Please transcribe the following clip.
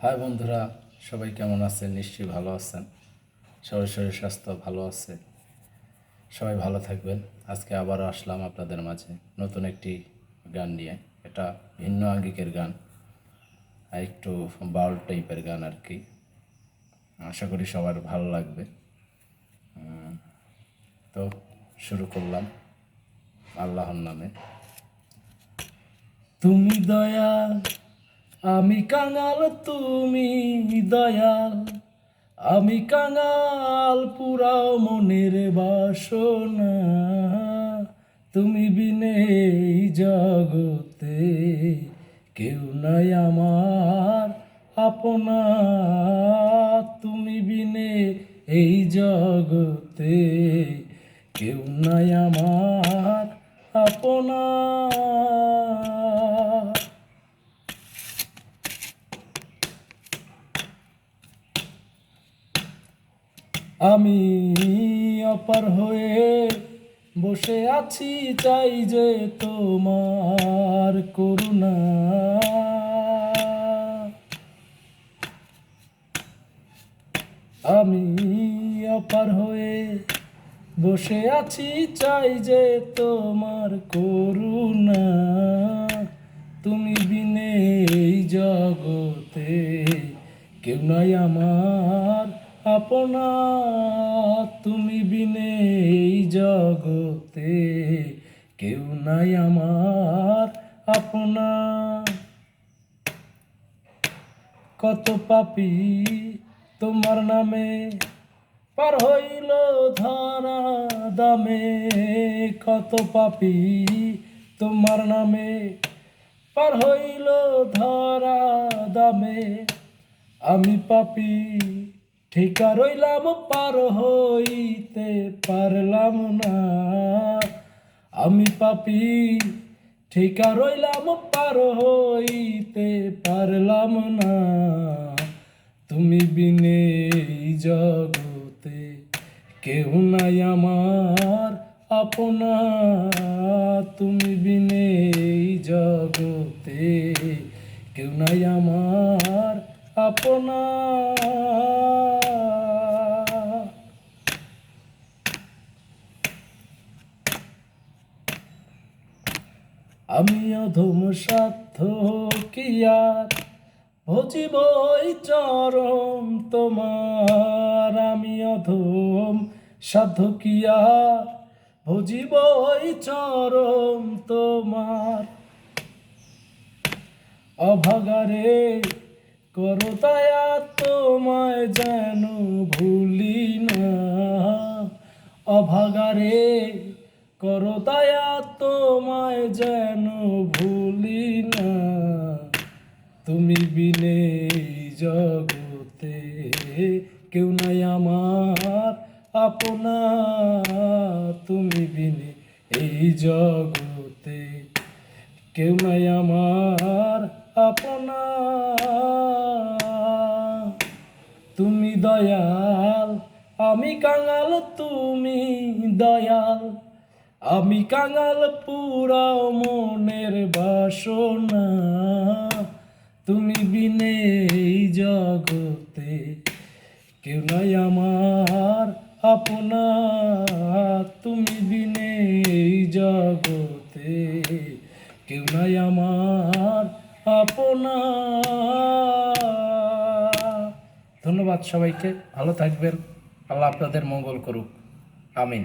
High বন্ধুরা, সবাই কেমন আছেন? নিশ্চয়ই ভালো আছেন। সবার শরীর স্বাস্থ্য ভালো আছে, সবাই ভালো থাকবেন। আজকে আবারও আসলাম আপনাদের মাঝে নতুন একটি গান নিয়ে। এটা ভিন্ন আঙ্গিকের গান, আর একটু বাউল টাইপের গান আর কি। আশা করি সবার ভালো লাগবে। তো শুরু করলাম আল্লাহর নামে। তুমি দয়াল, আমি কাঙাল, তুমি দয়াল, আমি কাঙাল, পুরাও মনের বাসনা। তুমি বিনে এই জগতে কেউ নাই আমার আপনা। তুমি বিনে এই জগতে কেউ নাই আমার আপনা। আমি অপার হয়ে বসে আছি, চাই যে তোমার করুণা। আমি অপার হয়ে বসে আছি, চাই যে তোমার করুণা। তুমি বিনে এই জগতে কেউ নাই আমার আপনা। তুমি বিনে এই জগতে কেউ নাই আমার আপনা। কত পাপী তোমার নামে পার হইল ধরা দামে। কত পাপী তোমার নামে পার হইল ধরা দামে। আমি পাপী ঠিকা রইলাম, পার হইতে পারলাম না। আমি পাপী ঠিকা রইলাম, পার হইতে পারলাম না। তুমি বিনে এই জগতে কেউ নাই আমার আপনা। তুমি বিনে এই জগতে কেউ নাই আমার আপনা। আমি অধম সাধ্য কি আর ভজিব এই চরণ তোমার। আমি অধম সাধ্য কি আর ভজিব এই চরণ তোমার। অভাগারে করো দয়া, তোমায় যেন ভুলি না। অভাগারে করো দয়া, তোমায় যেন ভুলি না। তুমি বিনে এই জগতে কেউ নাই আমার আপনা। তুমি বিনে এই জগতে কেউ নাই আমার আপনা। তুমি দয়াল, আমি কাঙাল, তুমি দয়াল, আমি কাঙাল, পুরাও মনের বাসনা। তুমি বিনে এই জগতে কেউ নাই আমার আপনা। তুমি বিনে এই জগতে কেউ নাই আমার আপনা। ধন্যবাদ সবাইকে, ভালো থাকবেন। আল্লাহ আপনাদের মঙ্গল করুক, আমিন।